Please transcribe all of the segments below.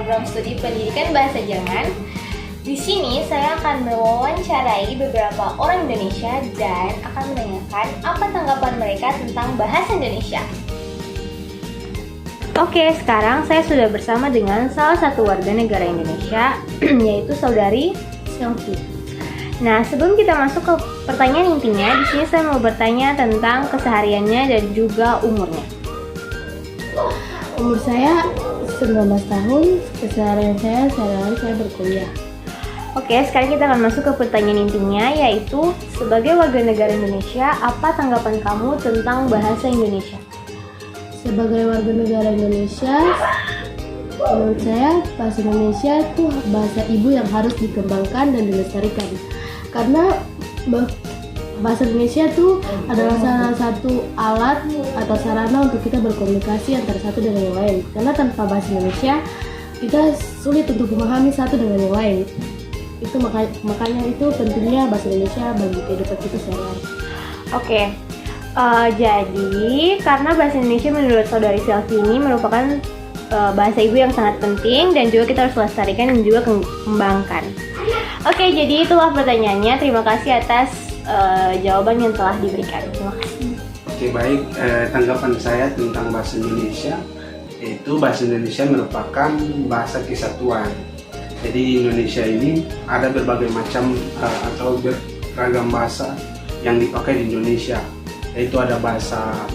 program studi pendidikan bahasa Jerman. Di sini saya akan mewawancarai beberapa orang Indonesia dan akan menanyakan apa tanggapan mereka tentang bahasa Indonesia. Oke, sekarang saya sudah bersama dengan salah satu warga negara Indonesia, yaitu saudari Selfie. Nah, sebelum kita masuk ke pertanyaan intinya, di sini saya mau bertanya tentang kesehariannya dan juga umurnya. Umur saya 19 tahun, keseharian saya sehari-hari saya berkuliah. Oke, sekarang kita akan masuk ke pertanyaan intinya, yaitu sebagai warga negara Indonesia, apa tanggapan kamu tentang bahasa Indonesia? Sebagai warga negara Indonesia, menurut saya bahasa Indonesia itu bahasa ibu yang harus dikembangkan dan dilestarikan. Karena bahasa Indonesia itu adalah salah satu alat atau sarana untuk kita berkomunikasi antara satu dengan yang lain. Karena tanpa bahasa Indonesia, kita sulit untuk memahami satu dengan yang lain. Itu makanya itu pentingnya bahasa Indonesia bagi kehidupan kita sehari-hari. Oke. Jadi karena bahasa Indonesia menurut saudari Selfie ini merupakan bahasa ibu yang sangat penting dan juga kita harus lestarikan dan juga kembangkan. Oke, jadi itulah pertanyaannya. Terima kasih atas jawaban yang telah diberikan. Terima kasih. Oke, baik. Tanggapan saya tentang bahasa Indonesia, yaitu bahasa Indonesia merupakan bahasa kesatuan. Jadi di Indonesia ini ada berbagai macam atau beragam bahasa yang dipakai di Indonesia. Yaitu ada bahasa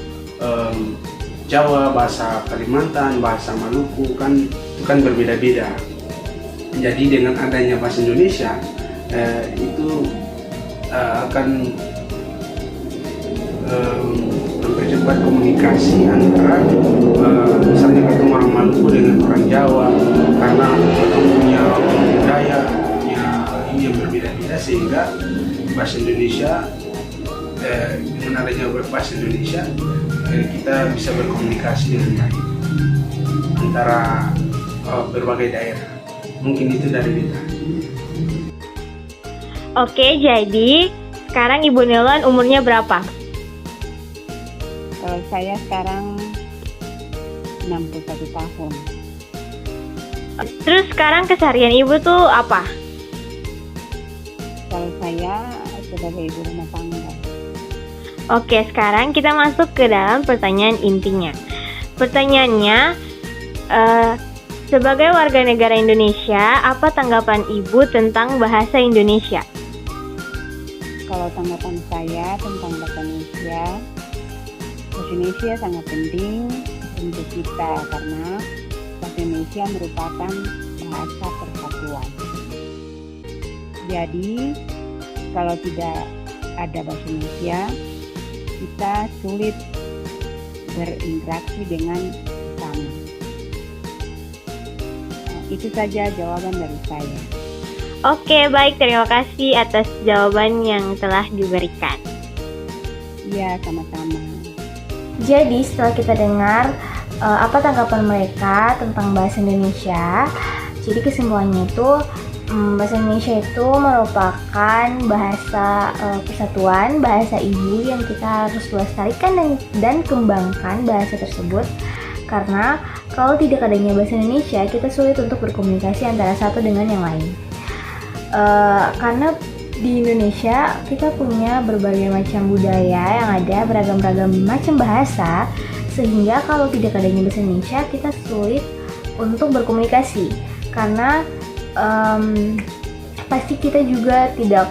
Jawa, bahasa Kalimantan, bahasa Maluku, itu kan berbeda-beda. Jadi dengan adanya bahasa Indonesia itu akan mempercepat komunikasi antara misalnya ketemu orang Maluku dengan orang Jawa, karena punya budaya, punya ini yang berbeda-beda, sehingga bahasa Indonesia dengan adanya bahasa Indonesia kita bisa berkomunikasi dengan baik antara berbagai daerah. Mungkin itu dari kita. Oke, jadi sekarang Ibu Nelon umurnya berapa? Saya sekarang 61 tahun. Terus sekarang keseharian Ibu tuh apa? Kalau saya sebagai ibu rumah tangga. Oke, sekarang kita masuk ke dalam pertanyaan intinya. Pertanyaannya, sebagai warga negara Indonesia, apa tanggapan Ibu tentang bahasa Indonesia? Kalau tanggapan saya tentang bahasa Indonesia sangat penting untuk kita karena bahasa Indonesia merupakan bahasa persatuan. Jadi, kalau tidak ada bahasa Indonesia, kita sulit berinteraksi dengan sesama. Itu saja jawaban dari saya. Oke, baik. Terima kasih atas jawaban yang telah diberikan. Iya, sama-sama. Jadi setelah kita dengar apa tanggapan mereka tentang bahasa Indonesia, jadi kesimpulannya itu bahasa Indonesia itu merupakan bahasa persatuan, bahasa ibu yang kita harus lestarikan dan kembangkan bahasa tersebut. Karena kalau tidak adanya bahasa Indonesia, kita sulit untuk berkomunikasi antara satu dengan yang lain. Karena di Indonesia kita punya berbagai macam budaya yang ada beragam-ragam macam bahasa, sehingga kalau tidak adanya bahasa Indonesia kita sulit untuk berkomunikasi. Karena pasti kita juga tidak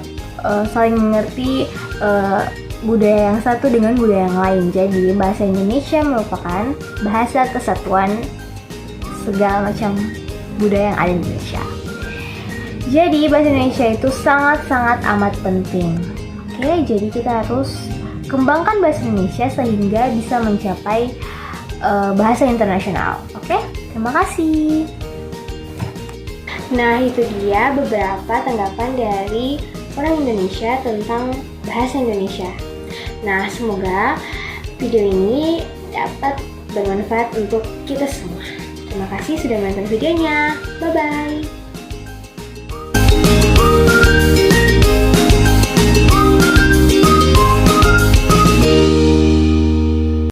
saling mengerti budaya yang satu dengan budaya yang lain. Jadi bahasa Indonesia merupakan bahasa kesatuan segala macam budaya yang ada di Indonesia. Jadi bahasa Indonesia itu sangat-sangat amat penting. Oke, jadi kita harus kembangkan bahasa Indonesia sehingga bisa mencapai bahasa internasional. Oke, terima kasih. Nah, itu dia beberapa tanggapan dari orang Indonesia tentang bahasa Indonesia. Nah, semoga video ini dapat bermanfaat untuk kita semua. Terima kasih sudah menonton videonya. Bye-bye.